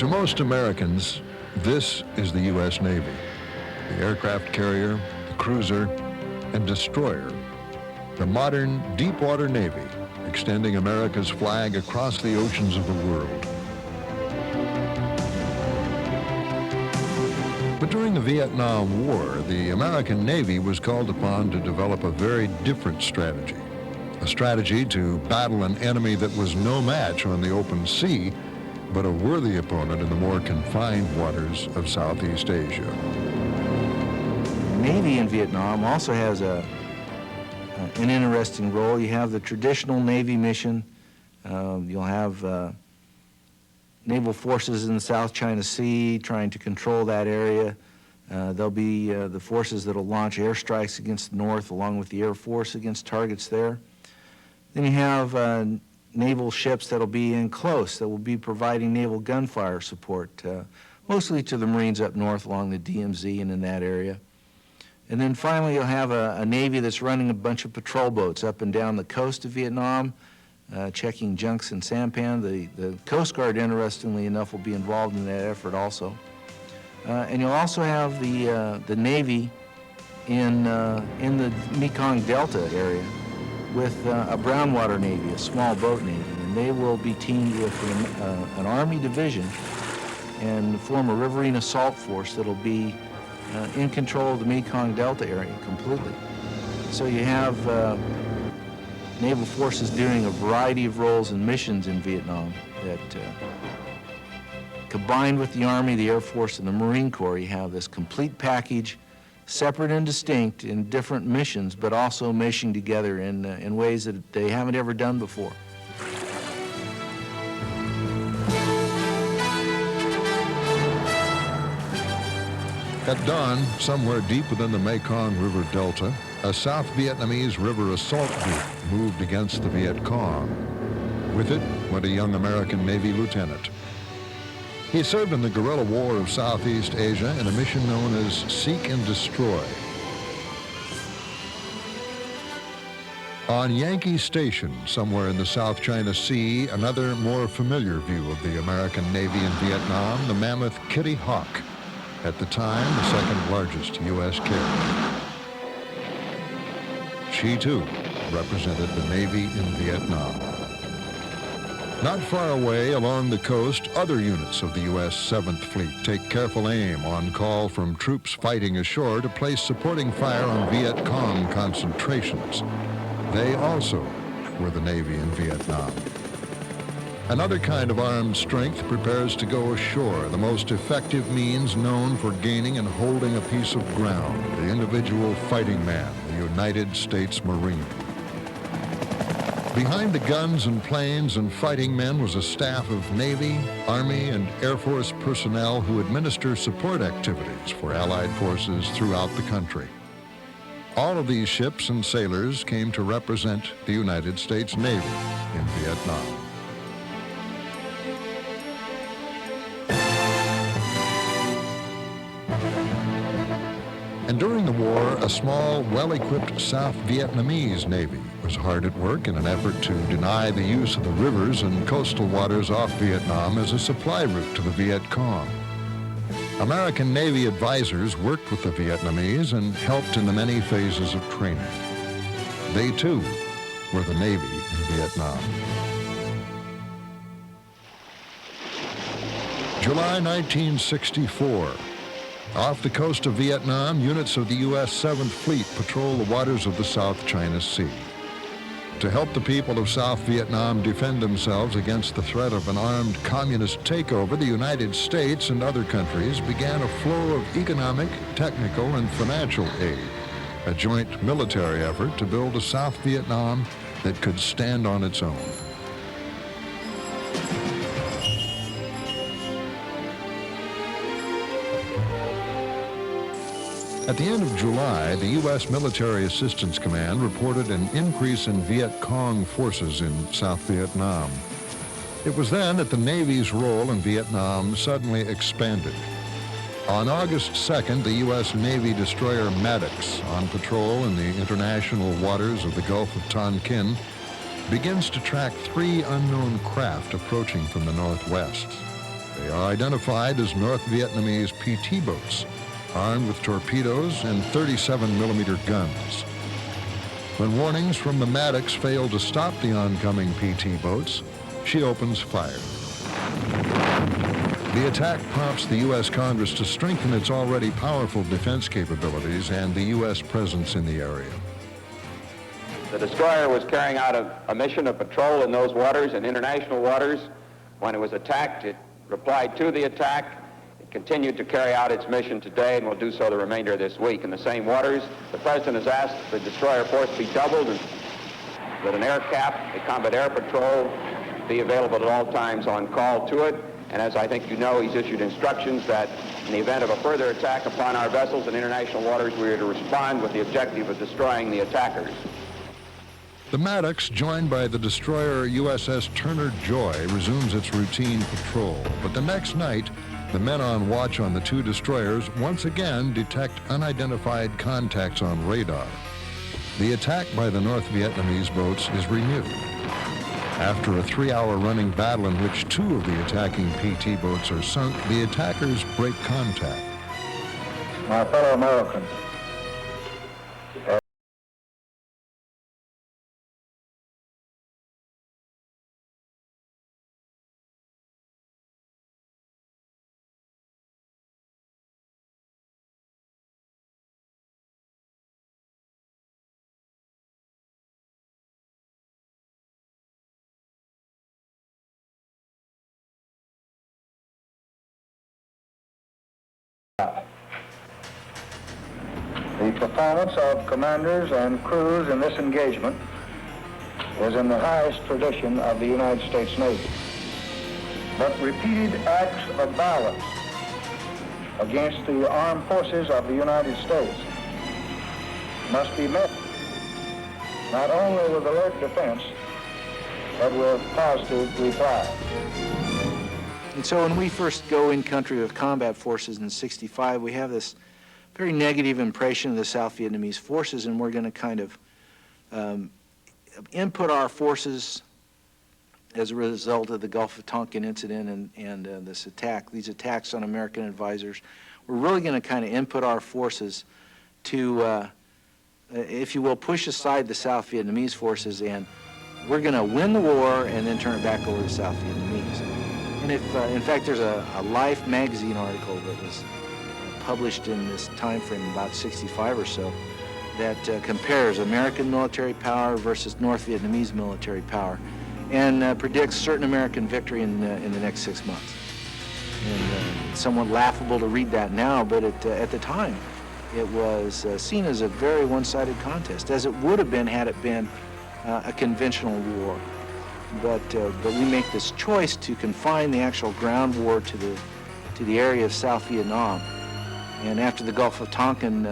To most Americans, this is the U.S. Navy. The aircraft carrier, the cruiser, and destroyer. The modern deep-water Navy, extending America's flag across the oceans of the world. But during the Vietnam War, the American Navy was called upon to develop a very different strategy. A strategy to battle an enemy that was no match on the open sea, but a worthy opponent in the more confined waters of Southeast Asia. The Navy in Vietnam also has an interesting role. You have the traditional Navy mission. You'll have naval forces in the South China Sea trying to control that area. There'll be the forces that'll launch airstrikes against the North along with the Air Force against targets there. Then you have naval ships that'll be in close, that will be providing naval gunfire support, mostly to the Marines up north along the DMZ and in that area. And then finally you'll have a Navy that's running a bunch of patrol boats up and down the coast of Vietnam, checking junks and sampan. The Coast Guard, interestingly enough, will be involved in that effort also. And you'll also have the Navy in the Mekong Delta area with a brownwater Navy, a small boat Navy, and they will be teamed with an Army division and form a riverine assault force that'll be in control of the Mekong Delta area completely. So you have naval forces doing a variety of roles and missions in Vietnam that combined with the Army, the Air Force, and the Marine Corps, you have this complete package, separate and distinct in different missions, but also meshing together in ways that they haven't ever done before. At dawn, somewhere deep within the Mekong River Delta, a South Vietnamese river assault group moved against the Viet Cong. With it went a young American Navy lieutenant. He served in the guerrilla war of Southeast Asia in a mission known as Seek and Destroy. On Yankee Station, somewhere in the South China Sea, another more familiar view of the American Navy in Vietnam, the mammoth Kitty Hawk, at the time the second largest U.S. carrier. She, too, represented the Navy in Vietnam. Not far away along the coast, other units of the U.S. 7th Fleet take careful aim on call from troops fighting ashore to place supporting fire on Viet Cong concentrations. They also were the Navy in Vietnam. Another kind of armed strength prepares to go ashore, the most effective means known for gaining and holding a piece of ground, the individual fighting man, the United States Marine. Behind the guns and planes and fighting men was a staff of Navy, Army, and Air Force personnel who administer support activities for Allied forces throughout the country. All of these ships and sailors came to represent the United States Navy in Vietnam. And during the war, a small, well-equipped South Vietnamese Navy was hard at work in an effort to deny the use of the rivers and coastal waters off Vietnam as a supply route to the Viet Cong. American Navy advisors worked with the Vietnamese and helped in the many phases of training. They, too, were the Navy in Vietnam. July 1964. Off the coast of Vietnam, units of the U.S. 7th Fleet patrol the waters of the South China Sea. To help the people of South Vietnam defend themselves against the threat of an armed communist takeover, the United States and other countries began a flow of economic, technical, and financial aid, a joint military effort to build a South Vietnam that could stand on its own. At the end of July, the U.S. Military Assistance Command reported an increase in Viet Cong forces in South Vietnam. It was then that the Navy's role in Vietnam suddenly expanded. On August 2nd, the U.S. Navy destroyer Maddox, on patrol in the international waters of the Gulf of Tonkin, begins to track 3 unknown craft approaching from the northwest. They are identified as North Vietnamese PT boats, armed with torpedoes and 37-millimeter guns. When warnings from the Maddox fail to stop the oncoming PT boats, she opens fire. The attack prompts the U.S. Congress to strengthen its already powerful defense capabilities and the U.S. presence in the area. The destroyer was carrying out a mission of patrol in those waters, in international waters. When it was attacked, it replied to the attack. It continued to carry out its mission today and will do so the remainder of this week in the same waters. The President has asked the destroyer force be doubled and that an air cap, a combat air patrol, be available at all times on call to it. And as I think you know, he's issued instructions that in the event of a further attack upon our vessels in international waters, we are to respond with the objective of destroying the attackers. The Maddox, joined by the destroyer USS Turner Joy, resumes its routine patrol. But the next night, the men on watch on the two destroyers once again detect unidentified contacts on radar. The attack by the North Vietnamese boats is renewed. After a 3-hour running battle in which 2 of the attacking PT boats are sunk, the attackers break contact. My fellow Americans, the performance of commanders and crews in this engagement is in the highest tradition of the United States Navy. But repeated acts of violence against the armed forces of the United States must be met not only with alert defense, but with positive reply. And so when we first go in country with combat forces in '65, we have this very negative impression of the South Vietnamese forces, and we're going to kind of input our forces as a result of the Gulf of Tonkin incident and this attack, these attacks on American advisors. We're really going to kind of input our forces to, if you will, push aside the South Vietnamese forces, and we're going to win the war and then turn it back over to the South Vietnamese. And if, in fact, there's a Life magazine article that was published in this time frame, about '65 or so, that compares American military power versus North Vietnamese military power, and predicts certain American victory in the next 6 months. And it's somewhat laughable to read that now, but at the time, it was seen as a very one-sided contest, as it would have been had it been a conventional war. But we make this choice to confine the actual ground war to the area of South Vietnam. And after the Gulf of Tonkin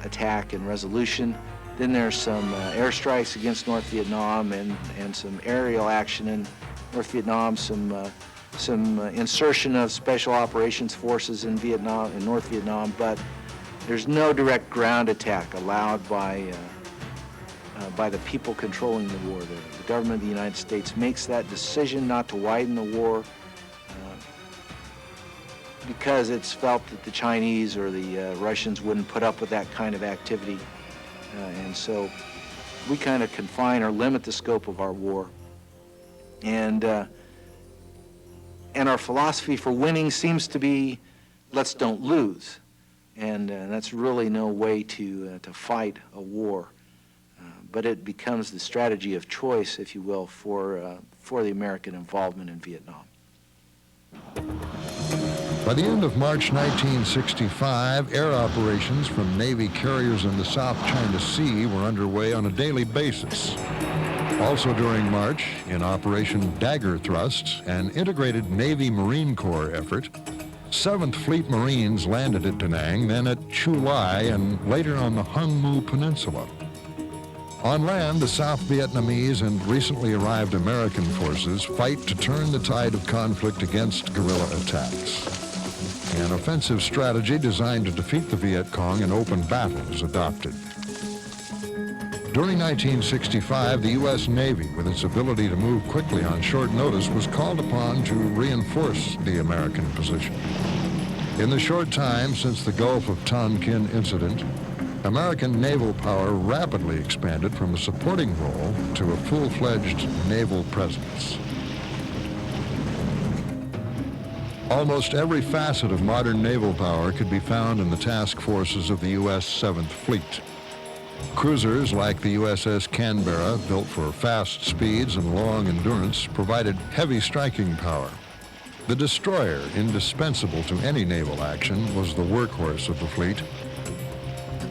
attack and resolution, then there's some airstrikes against North Vietnam and some aerial action in North Vietnam, some insertion of special operations forces in Vietnam, in North Vietnam, but there's no direct ground attack allowed by the people controlling the war. The government of the United States makes that decision not to widen the war because it's felt that the Chinese or the Russians wouldn't put up with that kind of activity. And so we kind of confine or limit the scope of our war. And our philosophy for winning seems to be, let's don't lose. And that's really no way to fight a war. But it becomes the strategy of choice, if you will, for the American involvement in Vietnam. By the end of March 1965, air operations from Navy carriers in the South China Sea were underway on a daily basis. Also during March, in Operation Dagger Thrust, an integrated Navy Marine Corps effort, 7th Fleet Marines landed at Da Nang, then at Chu Lai, and later on the Hung Mu Peninsula. On land, the South Vietnamese and recently arrived American forces fight to turn the tide of conflict against guerrilla attacks. An offensive strategy designed to defeat the Viet Cong in open battle is adopted. During 1965, the U.S. Navy, with its ability to move quickly on short notice, was called upon to reinforce the American position. In the short time since the Gulf of Tonkin incident, American naval power rapidly expanded from a supporting role to a full-fledged naval presence. Almost every facet of modern naval power could be found in the task forces of the U.S. 7th Fleet. Cruisers like the USS Canberra, built for fast speeds and long endurance, provided heavy striking power. The destroyer, indispensable to any naval action, was the workhorse of the fleet.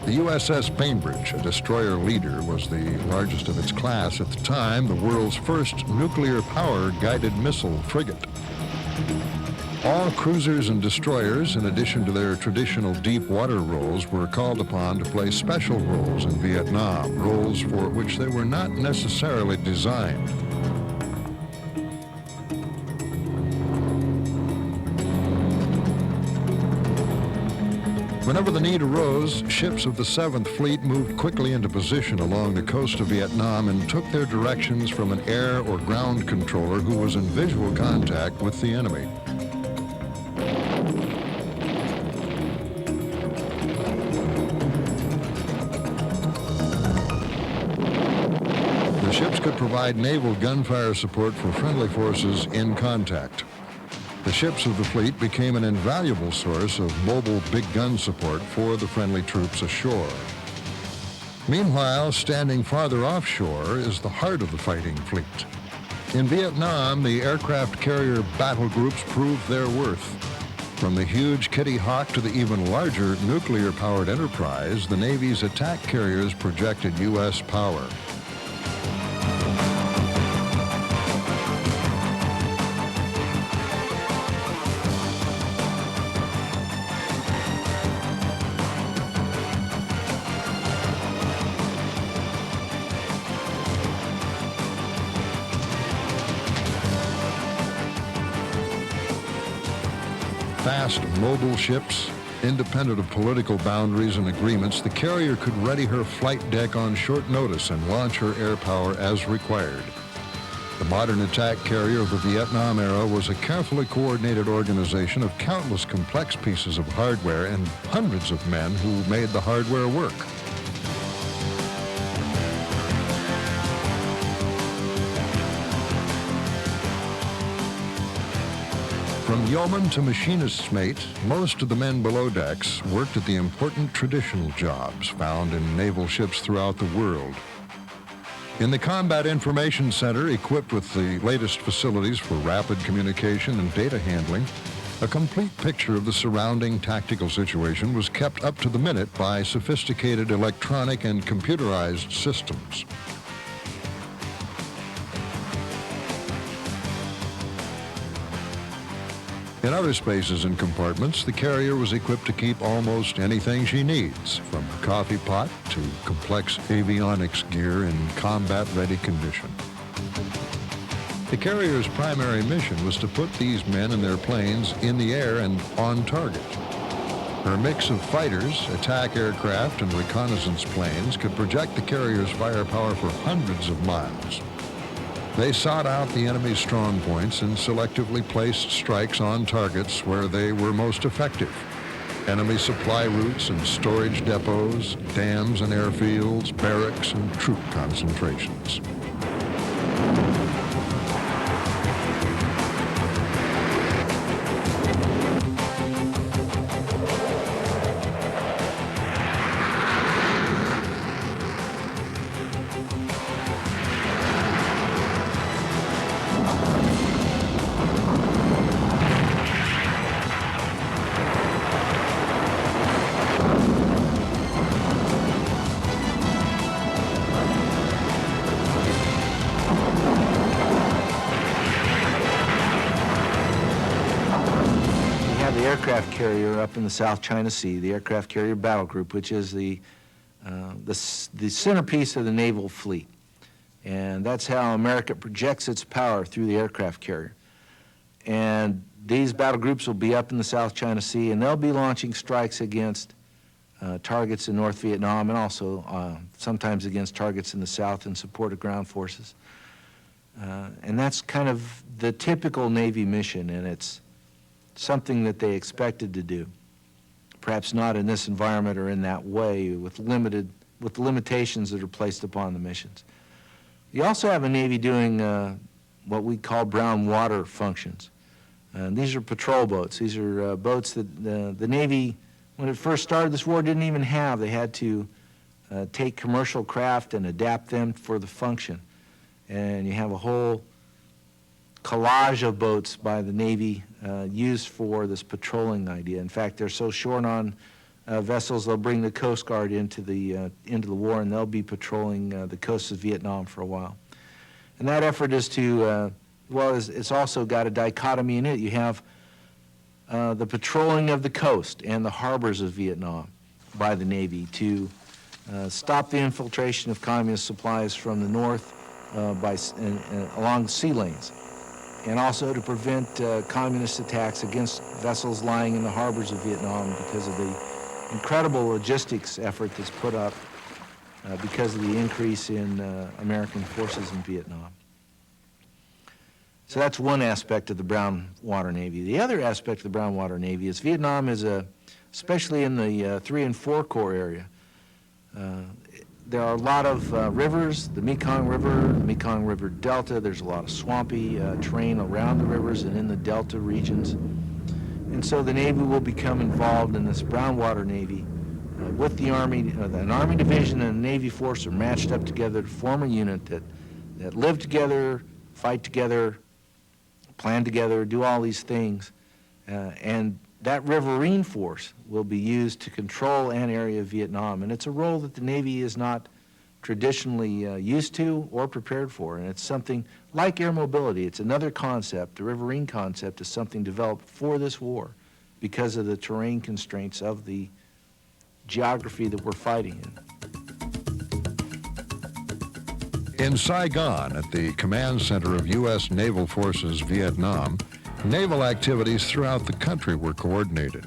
The USS Bainbridge, a destroyer leader, was the largest of its class at the time, the world's first nuclear-powered guided missile frigate. All cruisers and destroyers, in addition to their traditional deep water roles, were called upon to play special roles in Vietnam, roles for which they were not necessarily designed. Whenever the need arose, ships of the 7th Fleet moved quickly into position along the coast of Vietnam and took their directions from an air or ground controller who was in visual contact with the enemy. The ships could provide naval gunfire support for friendly forces in contact. The ships of the fleet became an invaluable source of mobile big gun support for the friendly troops ashore. Meanwhile, standing farther offshore is the heart of the fighting fleet. In Vietnam, the aircraft carrier battle groups proved their worth. From the huge Kitty Hawk to the even larger nuclear-powered Enterprise, the Navy's attack carriers projected U.S. power. Fast, mobile ships, independent of political boundaries and agreements, the carrier could ready her flight deck on short notice and launch her air power as required. The modern attack carrier of the Vietnam era was a carefully coordinated organization of countless complex pieces of hardware and hundreds of men who made the hardware work. From yeoman to machinist's mate, most of the men below decks worked at the important traditional jobs found in naval ships throughout the world. In the Combat Information Center, equipped with the latest facilities for rapid communication and data handling, a complete picture of the surrounding tactical situation was kept up to the minute by sophisticated electronic and computerized systems. In other spaces and compartments, the carrier was equipped to keep almost anything she needs, from a coffee pot to complex avionics gear in combat-ready condition. The carrier's primary mission was to put these men and their planes in the air and on target. Her mix of fighters, attack aircraft, and reconnaissance planes could project the carrier's firepower for hundreds of miles. They sought out the enemy's strong points and selectively placed strikes on targets where they were most effective. Enemy supply routes and storage depots, dams and airfields, barracks and troop concentrations. Aircraft carrier up in the South China Sea, the aircraft carrier battle group, which is the centerpiece of the naval fleet. And that's how America projects its power through the aircraft carrier. And these battle groups will be up in the South China Sea, and they'll be launching strikes against targets in North Vietnam, and also sometimes against targets in the south in support of ground forces. And that's kind of the typical Navy mission, and it's something that they expected to do. Perhaps not in this environment or in that way, with the limitations that are placed upon the missions. You also have a Navy doing what we call brown water functions. These are patrol boats. These are boats that the Navy, when it first started this war, didn't even have. They had to take commercial craft and adapt them for the function. And you have a whole collage of boats by the Navy used for this patrolling idea. In fact, they're so short on vessels, they'll bring the Coast Guard into the war, and they'll be patrolling the coast of Vietnam for a while. And that effort is to, it's also got a dichotomy in it. You have the patrolling of the coast and the harbors of Vietnam by the Navy to stop the infiltration of communist supplies from the north along sea lanes, and also to prevent communist attacks against vessels lying in the harbors of Vietnam because of the incredible logistics effort that's put up because of the increase in American forces in Vietnam. So that's one aspect of the Brown Water Navy. The other aspect of the Brown Water Navy is Vietnam is especially in the 3 and 4 Corps area, there are a lot of rivers, the Mekong River Delta. There's a lot of swampy terrain around the rivers and in the Delta regions. And so the Navy will become involved in this Brown Water Navy with the Army. An Army division and a Navy force are matched up together to form a unit that live together, fight together, plan together, do all these things. And that riverine force will be used to control an area of Vietnam, and it's a role that the Navy is not traditionally used to or prepared for, and it's something like air mobility. It's another concept. The riverine concept is something developed for this war because of the terrain constraints of the geography that we're fighting in. In Saigon, at the command center of U.S. Naval Forces Vietnam, naval activities throughout the country were coordinated.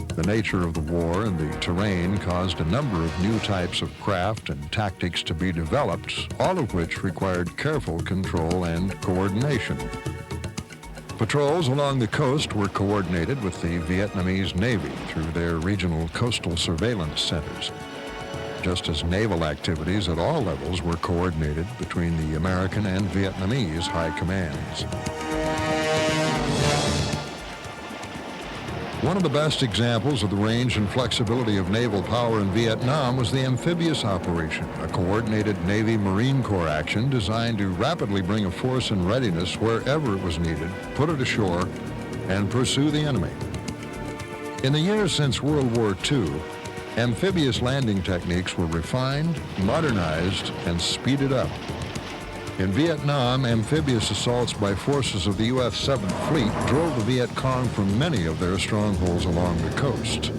The nature of the war and the terrain caused a number of new types of craft and tactics to be developed, all of which required careful control and coordination. Patrols along the coast were coordinated with the Vietnamese Navy through their regional coastal surveillance centers, just as naval activities at all levels were coordinated between the American and Vietnamese high commands. One of the best examples of the range and flexibility of naval power in Vietnam was the amphibious operation, a coordinated Navy-Marine Corps action designed to rapidly bring a force in readiness wherever it was needed, put it ashore, and pursue the enemy. In the years since World War II, amphibious landing techniques were refined, modernized, and speeded up. In Vietnam, amphibious assaults by forces of the U.S. 7th Fleet drove the Viet Cong from many of their strongholds along the coast.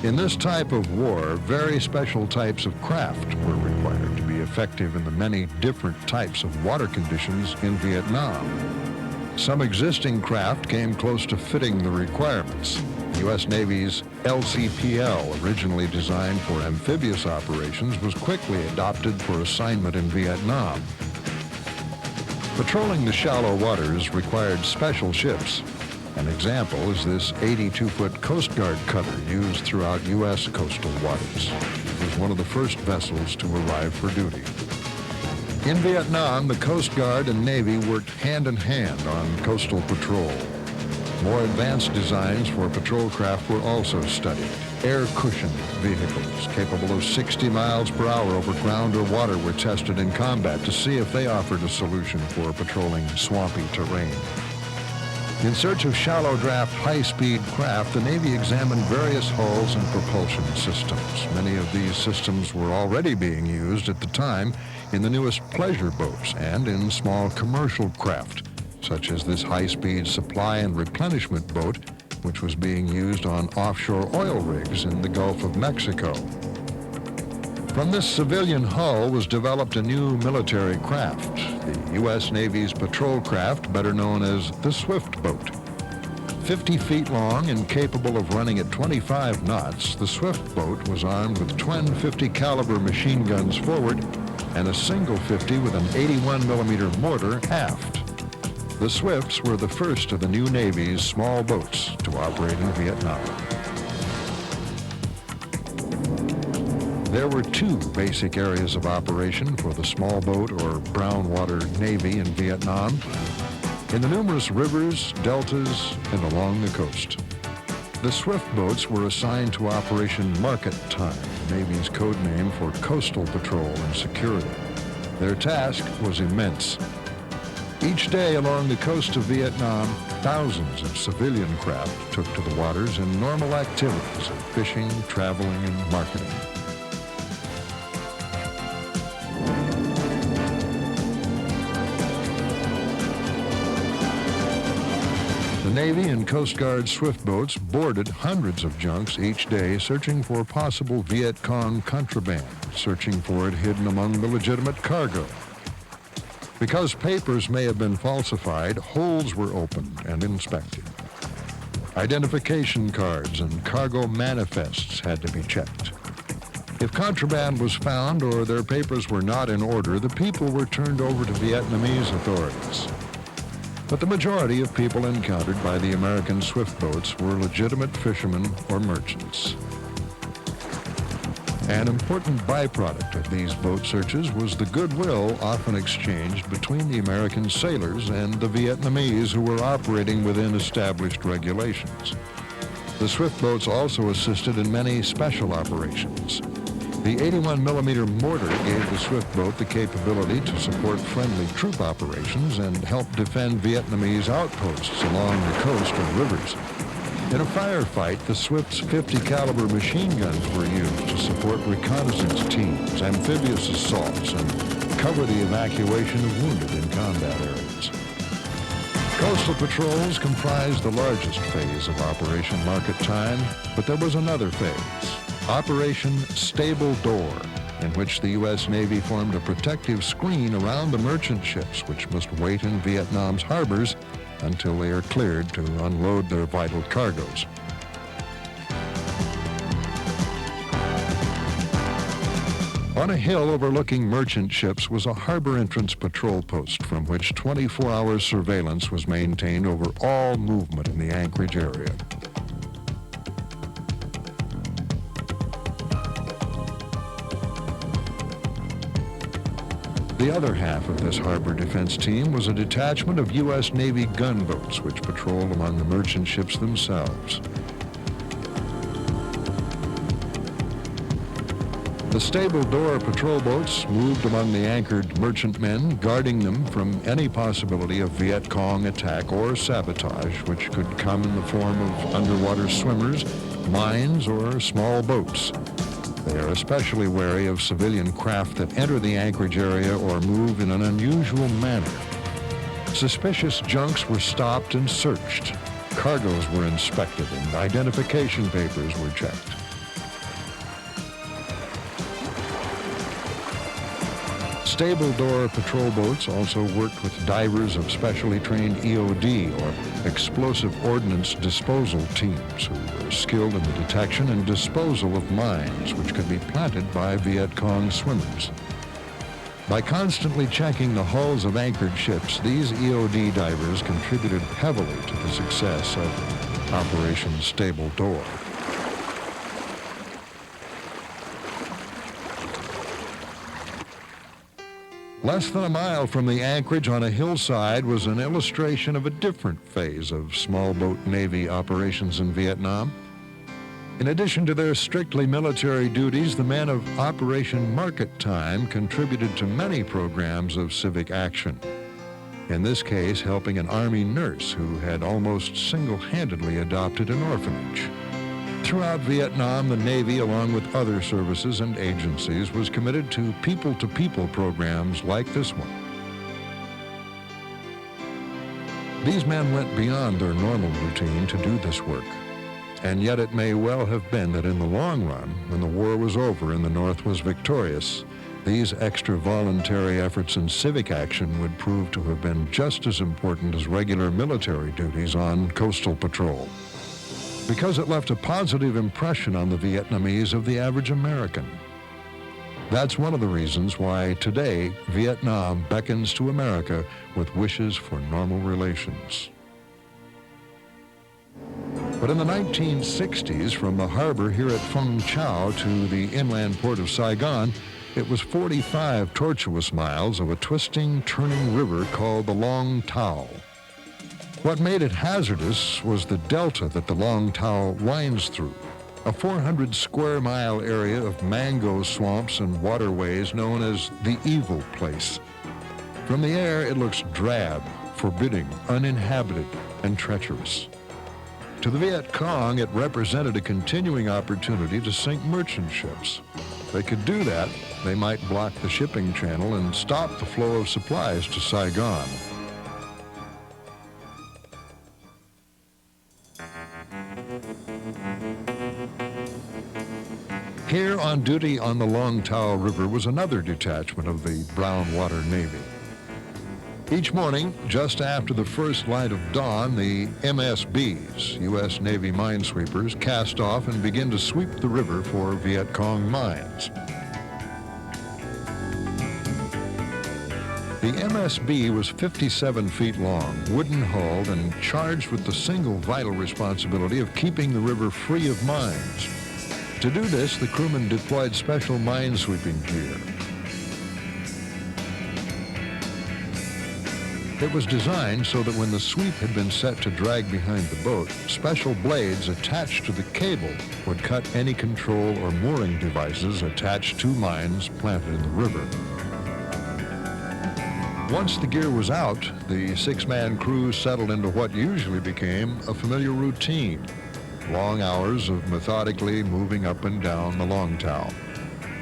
In this type of war, very special types of craft were required to be effective in the many different types of water conditions in Vietnam. Some existing craft came close to fitting the requirements. The U.S. Navy's LCPL, originally designed for amphibious operations, was quickly adopted for assignment in Vietnam. Patrolling the shallow waters required special ships. An example is this 82-foot Coast Guard cutter used throughout U.S. coastal waters. It was one of the first vessels to arrive for duty. In Vietnam, the Coast Guard and Navy worked hand in hand on coastal patrol. More advanced designs for patrol craft were also studied. Air-cushioned vehicles capable of 60 miles per hour over ground or water were tested in combat to see if they offered a solution for patrolling swampy terrain. In search of shallow draft, high-speed craft, the Navy examined various hulls and propulsion systems. Many of these systems were already being used at the time in the newest pleasure boats and in small commercial craft, such as this high-speed supply and replenishment boat, which was being used on offshore oil rigs in the Gulf of Mexico. From this civilian hull was developed a new military craft, the U.S. Navy's patrol craft, better known as the Swift boat. 50 feet long and capable of running at 25 knots, the Swift boat was armed with twin 50 caliber machine guns forward and a single 50 with an 81 millimeter mortar aft. The Swifts were the first of the new Navy's small boats to operate in Vietnam. There were two basic areas of operation for the small boat or brown water Navy in Vietnam, in the numerous rivers, deltas, and along the coast. The Swift boats were assigned to Operation Market Time, the Navy's code name for coastal patrol and security. Their task was immense. Each day along the coast of Vietnam, thousands of civilian craft took to the waters in normal activities of fishing, traveling, and marketing. The Navy and Coast Guard Swift boats boarded hundreds of junks each day searching for possible Viet Cong contraband, searching for it hidden among the legitimate cargo. Because papers may have been falsified, holds were opened and inspected. Identification cards and cargo manifests had to be checked. If contraband was found or their papers were not in order, the people were turned over to Vietnamese authorities. But the majority of people encountered by the American Swift boats were legitimate fishermen or merchants. An important byproduct of these boat searches was the goodwill often exchanged between the American sailors and the Vietnamese who were operating within established regulations. The Swift boats also assisted in many special operations. The 81 millimeter mortar gave the Swift boat the capability to support friendly troop operations and help defend Vietnamese outposts along the coast and rivers. In a firefight, the Swift's 50 caliber machine guns were used to support reconnaissance teams, amphibious assaults, and cover the evacuation of wounded in combat areas. Coastal patrols comprised the largest phase of Operation Market Time, but there was another phase, Operation Stable Door, in which the U.S. Navy formed a protective screen around the merchant ships which must wait in Vietnam's harbors until they are cleared to unload their vital cargoes. On a hill overlooking merchant ships was a harbor entrance patrol post from which 24-hour surveillance was maintained over all movement in the anchorage area. The other half of this harbor defense team was a detachment of U.S. Navy gunboats which patrolled among the merchant ships themselves. The Stable Door patrol boats moved among the anchored merchantmen, guarding them from any possibility of Viet Cong attack or sabotage, which could come in the form of underwater swimmers, mines, or small boats. They are especially wary of civilian craft that enter the anchorage area or move in an unusual manner. Suspicious junks were stopped and searched. Cargoes were inspected and identification papers were checked. Stable Door patrol boats also worked with divers of specially trained EOD, or explosive ordnance disposal teams, who were skilled in the detection and disposal of mines which could be planted by Viet Cong swimmers. By constantly checking the hulls of anchored ships, these EOD divers contributed heavily to the success of Operation Stable Door. Less than a mile from the anchorage on a hillside was an illustration of a different phase of small boat Navy operations in Vietnam. In addition to their strictly military duties, the men of Operation Market Time contributed to many programs of civic action. In this case, helping an Army nurse who had almost single-handedly adopted an orphanage. Throughout Vietnam, the Navy, along with other services and agencies, was committed to people-to-people programs like this one. These men went beyond their normal routine to do this work. And yet it may well have been that in the long run, when the war was over and the North was victorious, these extra voluntary efforts in civic action would prove to have been just as important as regular military duties on coastal patrol, because it left a positive impression on the Vietnamese of the average American. That's one of the reasons why today Vietnam beckons to America with wishes for normal relations. But in the 1960s, from the harbor here at Phong Chau to the inland port of Saigon, it was 45 tortuous miles of a twisting, turning river called the Long Tao. What made it hazardous was the delta that the Long Tao winds through, a 400 square mile area of mango swamps and waterways known as the Evil Place. From the air, it looks drab, forbidding, uninhabited, and treacherous. To the Viet Cong, it represented a continuing opportunity to sink merchant ships. If they could do that, they might block the shipping channel and stop the flow of supplies to Saigon. Here on duty on the Long Tao River was another detachment of the Brown Water Navy. Each morning, just after the first light of dawn, the MSBs, U.S. Navy minesweepers, cast off and begin to sweep the river for Viet Cong mines. The MSB was 57 feet long, wooden-hulled, and charged with the single vital responsibility of keeping the river free of mines. To do this, the crewmen deployed special minesweeping gear. It was designed so that when the sweep had been set to drag behind the boat, special blades attached to the cable would cut any control or mooring devices attached to mines planted in the river. Once the gear was out, the six-man crew settled into what usually became a familiar routine. Long hours of methodically moving up and down the Long Tao,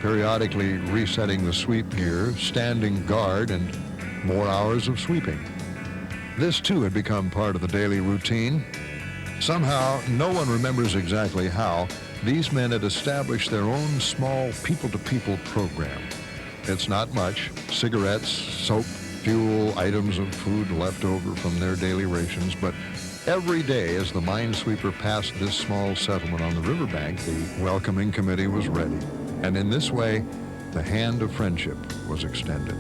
periodically resetting the sweep gear, standing guard, and more hours of sweeping. This too had become part of the daily routine. Somehow, no one remembers exactly how, these men had established their own small people-to-people program. It's not much: cigarettes, soap, fuel, items of food left over from their daily rations, but every day as the minesweeper passed this small settlement on the riverbank, the welcoming committee was ready. And in this way, the hand of friendship was extended.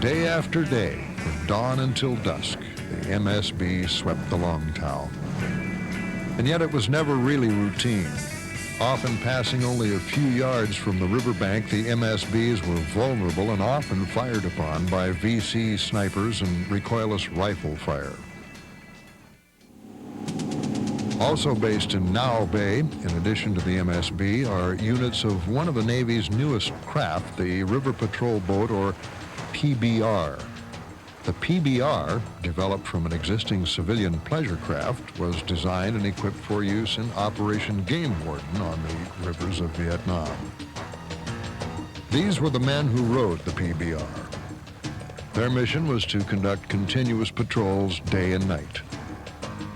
Day after day, from dawn until dusk, the MSB swept the Long Tao. And yet it was never really routine. Often passing only a few yards from the riverbank, the MSBs were vulnerable and often fired upon by VC snipers and recoilless rifle fire. Also based in Nao Bay, in addition to the MSB, are units of one of the Navy's newest craft, the River Patrol Boat, or PBR. The PBR, developed from an existing civilian pleasure craft, was designed and equipped for use in Operation Game Warden on the rivers of Vietnam. These were the men who rowed the PBR. Their mission was to conduct continuous patrols day and night,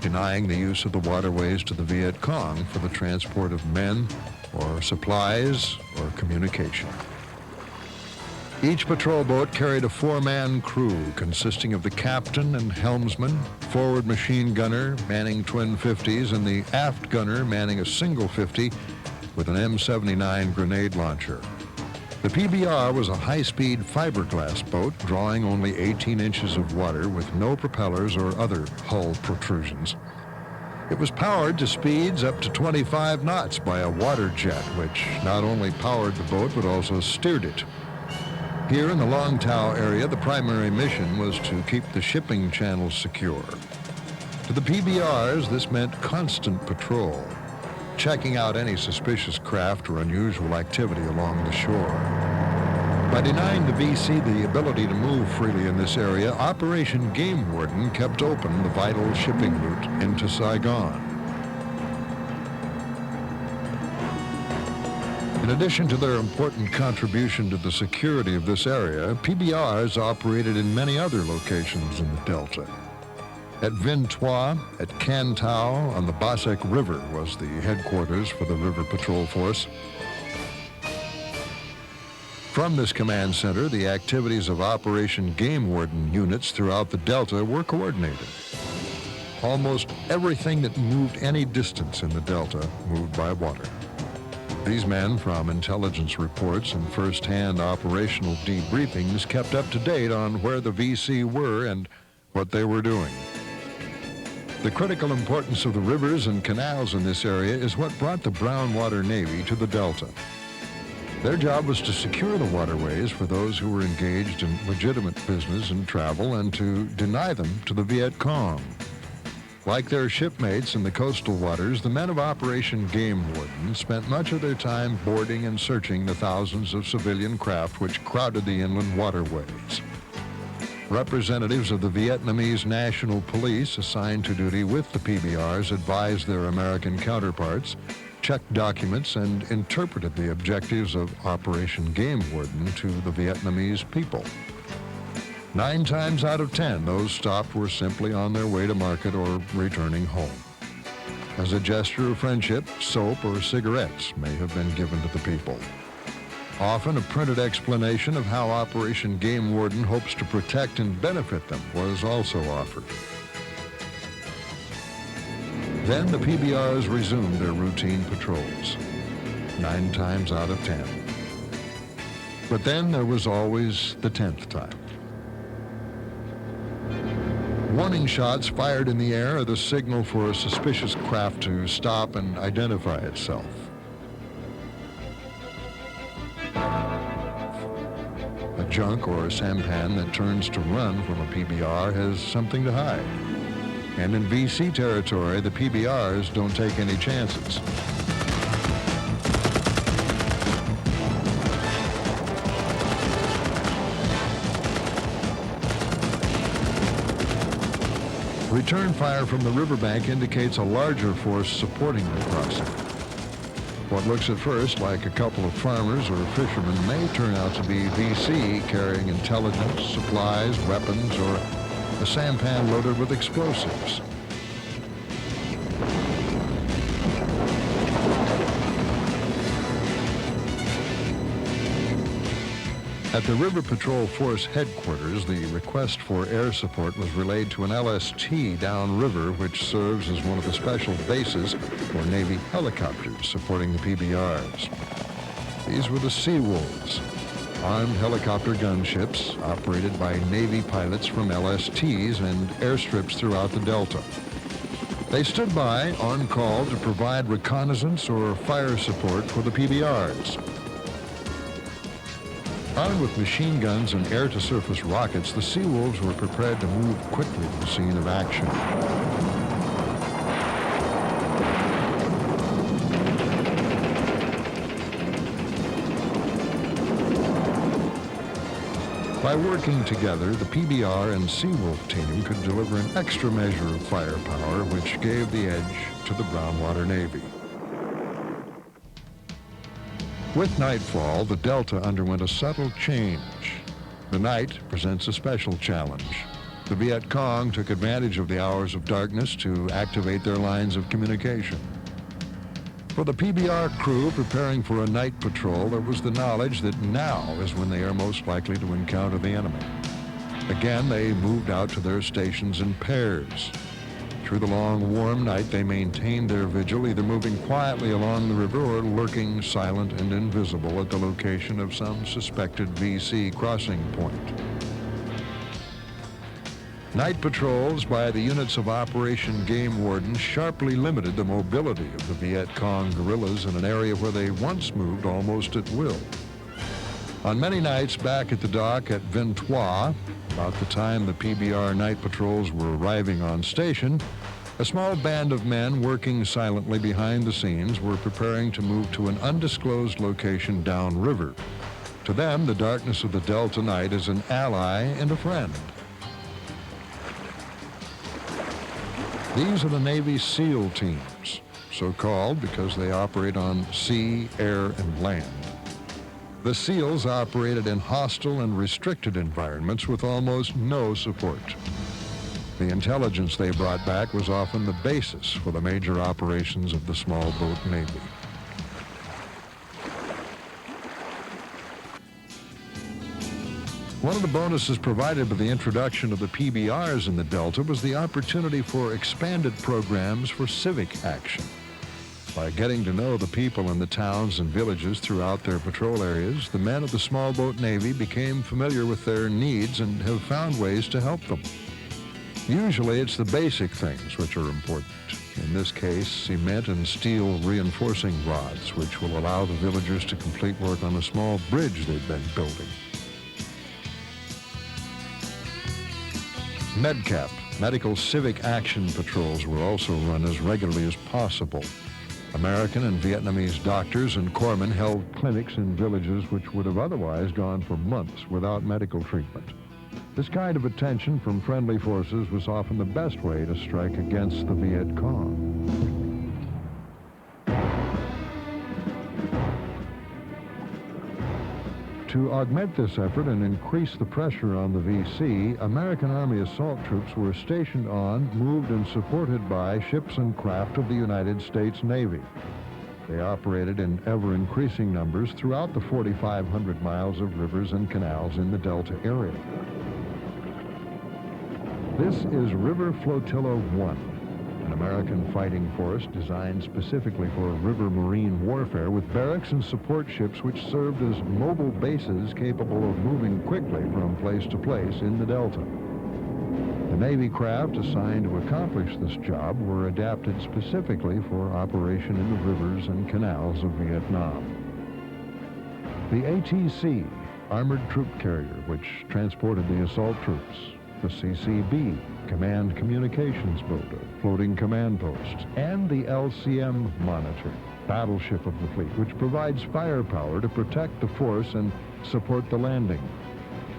denying the use of the waterways to the Viet Cong for the transport of men or supplies or communication. Each patrol boat carried a four-man crew consisting of the captain and helmsman, forward machine gunner manning twin 50s, and the aft gunner manning a single 50 with an M79 grenade launcher. The PBR was a high-speed fiberglass boat drawing only 18 inches of water with no propellers or other hull protrusions. It was powered to speeds up to 25 knots by a water jet, which not only powered the boat but also steered it. Here in the Long Tao area, the primary mission was to keep the shipping channels secure. To the PBRs, this meant constant patrol, checking out any suspicious craft or unusual activity along the shore. By denying the VC the ability to move freely in this area, Operation Game Warden kept open the vital shipping route into Saigon. In addition to their important contribution to the security of this area, PBRs operated in many other locations in the Delta. At Vinh Toix, at Can Tao on the Basek River was the headquarters for the River Patrol Force. From this command center, the activities of Operation Game Warden units throughout the Delta were coordinated. Almost everything that moved any distance in the Delta moved by water. These men, from intelligence reports and first-hand operational debriefings, kept up to date on where the VC were and what they were doing. The critical importance of the rivers and canals in this area is what brought the Brownwater Navy to the Delta. Their job was to secure the waterways for those who were engaged in legitimate business and travel and to deny them to the Viet Cong. Like their shipmates in the coastal waters, the men of Operation Game Warden spent much of their time boarding and searching the thousands of civilian craft which crowded the inland waterways. Representatives of the Vietnamese National Police assigned to duty with the PBRs advised their American counterparts, checked documents, and interpreted the objectives of Operation Game Warden to the Vietnamese people. 9 times out of 10, those stopped were simply on their way to market or returning home. As a gesture of friendship, soap or cigarettes may have been given to the people. Often a printed explanation of how Operation Game Warden hopes to protect and benefit them was also offered. Then the PBRs resumed their routine patrols, 9 times out of 10. But then there was always the 10th time. Warning shots fired in the air are the signal for a suspicious craft to stop and identify itself. A junk or a sampan that turns to run from a PBR has something to hide. And in VC territory, the PBRs don't take any chances. Return fire from the riverbank indicates a larger force supporting the crossing. What looks at first like a couple of farmers or fishermen may turn out to be VC carrying intelligence, supplies, weapons, or a sampan loaded with explosives. At the River Patrol Force headquarters, the request for air support was relayed to an LST downriver, which serves as one of the special bases for Navy helicopters supporting the PBRs. These were the Seawolves, armed helicopter gunships operated by Navy pilots from LSTs and airstrips throughout the Delta. They stood by on call to provide reconnaissance or fire support for the PBRs. Armed with machine guns and air-to-surface rockets, the Seawolves were prepared to move quickly to the scene of action. By working together, the PBR and Seawolf team could deliver an extra measure of firepower, which gave the edge to the Brownwater Navy. With nightfall, the Delta underwent a subtle change. The night presents a special challenge. The Viet Cong took advantage of the hours of darkness to activate their lines of communication. For the PBR crew preparing for a night patrol, there was the knowledge that now is when they are most likely to encounter the enemy. Again, they moved out to their stations in pairs. Through the long, warm night, they maintained their vigil, either moving quietly along the river or lurking silent and invisible at the location of some suspected VC crossing point. Night patrols by the units of Operation Game Warden sharply limited the mobility of the Viet Cong guerrillas in an area where they once moved almost at will. On many nights back at the dock at Vinh Toix, about the time the PBR night patrols were arriving on station, a small band of men working silently behind the scenes were preparing to move to an undisclosed location downriver. To them, the darkness of the Delta night is an ally and a friend. These are the Navy SEAL teams, so called because they operate on sea, air, and land. The SEALs operated in hostile and restricted environments with almost no support. The intelligence they brought back was often the basis for the major operations of the small boat Navy. One of the bonuses provided by the introduction of the PBRs in the Delta was the opportunity for expanded programs for civic action. By getting to know the people in the towns and villages throughout their patrol areas, the men of the small boat Navy became familiar with their needs and have found ways to help them. Usually it's the basic things which are important. In this case, cement and steel reinforcing rods, which will allow the villagers to complete work on a small bridge they've been building. MedCap, Medical Civic Action Patrols, were also run as regularly as possible. American and Vietnamese doctors and corpsmen held clinics in villages which would have otherwise gone for months without medical treatment. This kind of attention from friendly forces was often the best way to strike against the Viet Cong. To augment this effort and increase the pressure on the VC, American Army assault troops were stationed on, moved, and supported by ships and craft of the United States Navy. They operated in ever-increasing numbers throughout the 4,500 miles of rivers and canals in the Delta area. This is River Flotilla 1. An American fighting force designed specifically for river marine warfare with barracks and support ships which served as mobile bases capable of moving quickly from place to place in the Delta. The Navy craft assigned to accomplish this job were adapted specifically for operation in the rivers and canals of Vietnam. The ATC, Armored Troop Carrier, which transported the assault troops. The CCB, Command Communications Boat, a floating command post, and the LCM Monitor, battleship of the fleet, which provides firepower to protect the force and support the landing.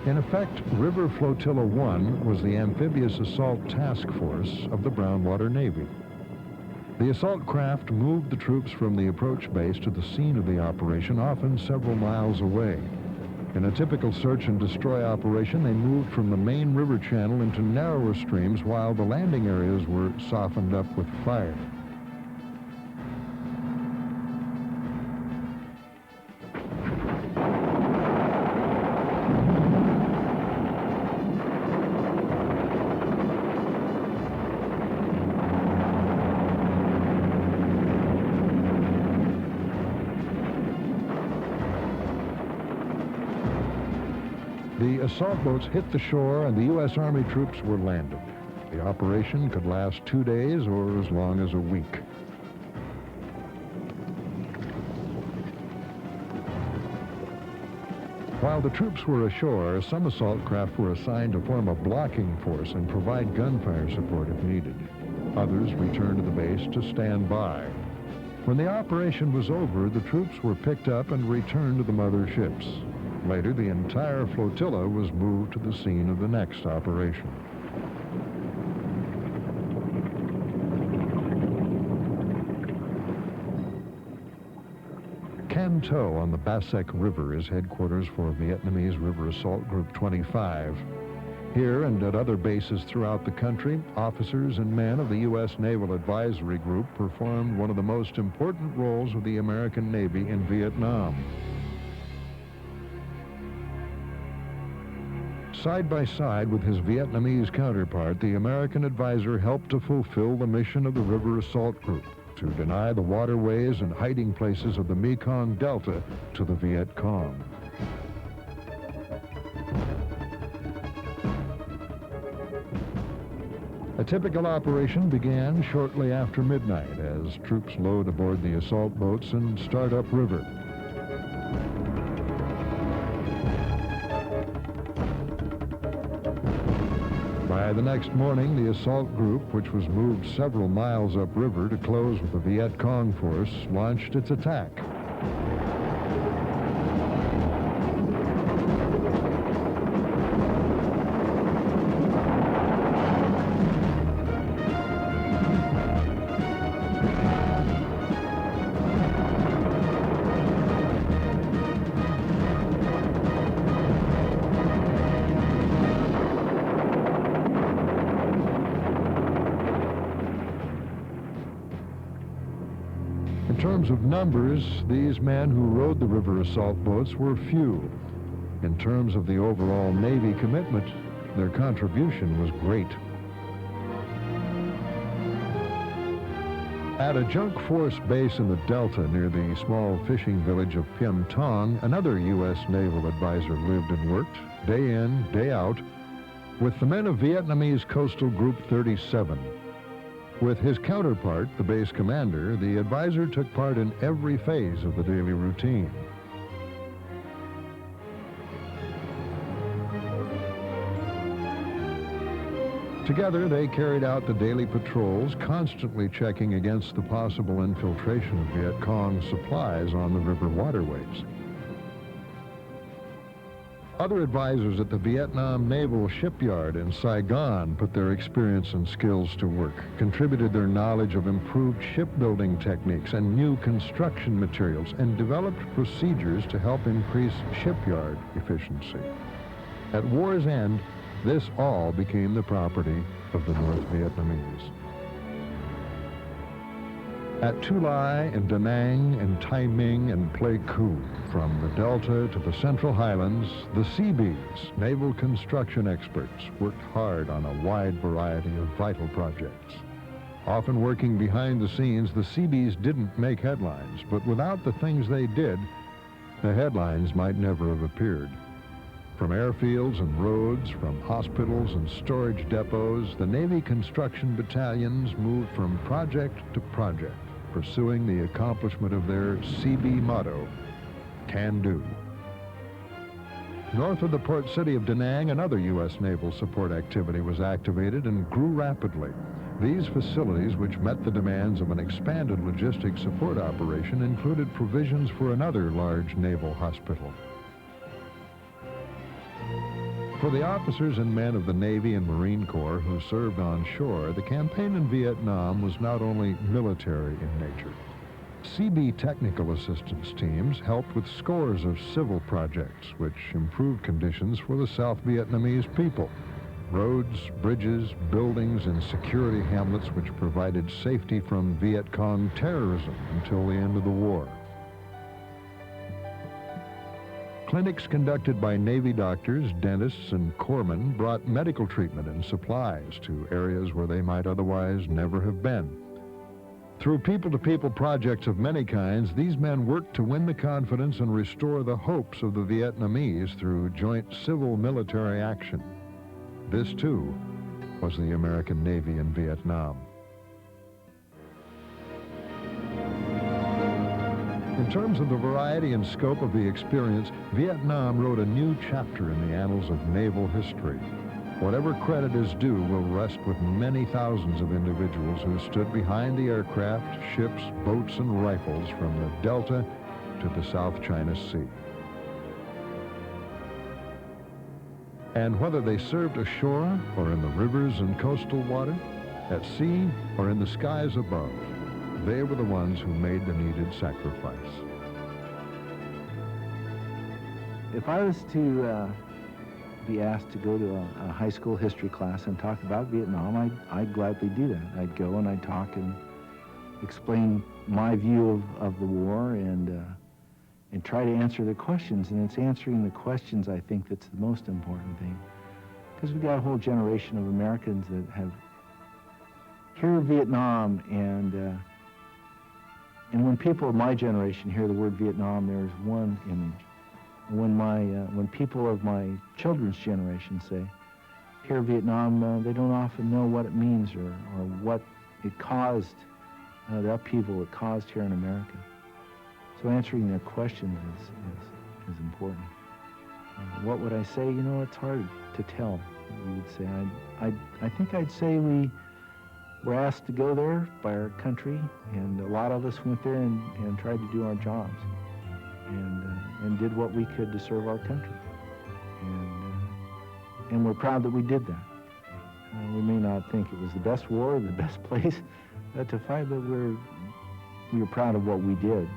In effect, River Flotilla 1 was the amphibious assault task force of the Brownwater Navy. The assault craft moved the troops from the approach base to the scene of the operation, often several miles away. In a typical search and destroy operation, they moved from the main river channel into narrower streams while the landing areas were softened up with fire. The assault boats hit the shore and the U.S. Army troops were landed. The operation could last 2 days or as long as a week. While the troops were ashore, some assault craft were assigned to form a blocking force and provide gunfire support if needed. Others returned to the base to stand by. When the operation was over, the troops were picked up and returned to the mother ships. Later, the entire flotilla was moved to the scene of the next operation. Can Tho on the Basek River is headquarters for Vietnamese River Assault Group 25. Here and at other bases throughout the country, officers and men of the U.S. Naval Advisory Group performed one of the most important roles of the American Navy in Vietnam. Side by side with his Vietnamese counterpart, the American advisor helped to fulfill the mission of the River Assault Group, to deny the waterways and hiding places of the Mekong Delta to the Viet Cong. A typical operation began shortly after midnight as troops load aboard the assault boats and start upriver. By the next morning, the assault group, which was moved several miles upriver to close with the Viet Cong force, launched its attack. terms of numbers, these men who rowed the river assault boats were few. In terms of the overall Navy commitment, their contribution was great. At a junk force base in the Delta near the small fishing village of Piem Tong, another U.S. naval advisor lived and worked, day in, day out, with the men of Vietnamese Coastal Group 37. With his counterpart, the base commander, the advisor took part in every phase of the daily routine. Together, they carried out the daily patrols, constantly checking against the possible infiltration of Viet Cong supplies on the river waterways. Other advisors at the Vietnam Naval Shipyard in Saigon put their experience and skills to work, contributed their knowledge of improved shipbuilding techniques and new construction materials, and developed procedures to help increase shipyard efficiency. At war's end, this all became the property of the North Vietnamese. At Tu Lai and Da Nang and Tai Ming and Pleiku, from the Delta to the Central Highlands, the Seabees, naval construction experts, worked hard on a wide variety of vital projects. Often working behind the scenes, the Seabees didn't make headlines, but without the things they did, the headlines might never have appeared. From airfields and roads, from hospitals and storage depots, the Navy construction battalions moved from project to project, pursuing the accomplishment of their CB motto, Can Do. North of the port city of Da Nang, another U.S. naval support activity was activated and grew rapidly. These facilities, which met the demands of an expanded logistics support operation, included provisions for another large naval hospital. For the officers and men of the Navy and Marine Corps who served on shore, the campaign in Vietnam was not only military in nature. CB technical assistance teams helped with scores of civil projects, which improved conditions for the South Vietnamese people. Roads, bridges, buildings, and security hamlets which provided safety from Viet Cong terrorism until the end of the war. Clinics conducted by Navy doctors, dentists, and corpsmen brought medical treatment and supplies to areas where they might otherwise never have been. Through people-to-people projects of many kinds, these men worked to win the confidence and restore the hopes of the Vietnamese through joint civil-military action. This, too, was the American Navy in Vietnam. In terms of the variety and scope of the experience, Vietnam wrote a new chapter in the annals of naval history. Whatever credit is due will rest with many thousands of individuals who stood behind the aircraft, ships, boats, and rifles from the Delta to the South China Sea. And whether they served ashore or in the rivers and coastal water, at sea or in the skies above, they were the ones who made the needed sacrifice. If I was to be asked to go to a high school history class and talk about Vietnam, I'd gladly do that. I'd go and I'd talk and explain my view of the war and try to answer the questions. And it's answering the questions, I think, that's the most important thing. Because we've got a whole generation of Americans that have hear Vietnam, and when people of my generation hear the word Vietnam, there's one image. When people of my children's generation hear Vietnam, they don't often know what it means or what it caused, the upheaval it caused here in America. So answering their questions is important. What would I say? You know, it's hard to tell. You would say, I think I'd say we were asked to go there by our country, and a lot of us went there and tried to do our jobs and did what we could to serve our country. And we're proud that we did that. We may not think it was the best war or the best place to fight, but we were proud of what we did.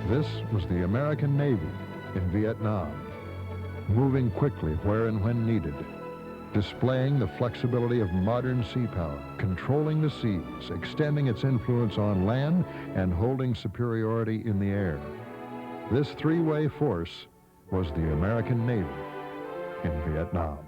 This was the American Navy in Vietnam. moving quickly where and when needed, displaying the flexibility of modern sea power, controlling the seas, extending its influence on land, and holding superiority in the air. This three-way force was the American Navy in Vietnam.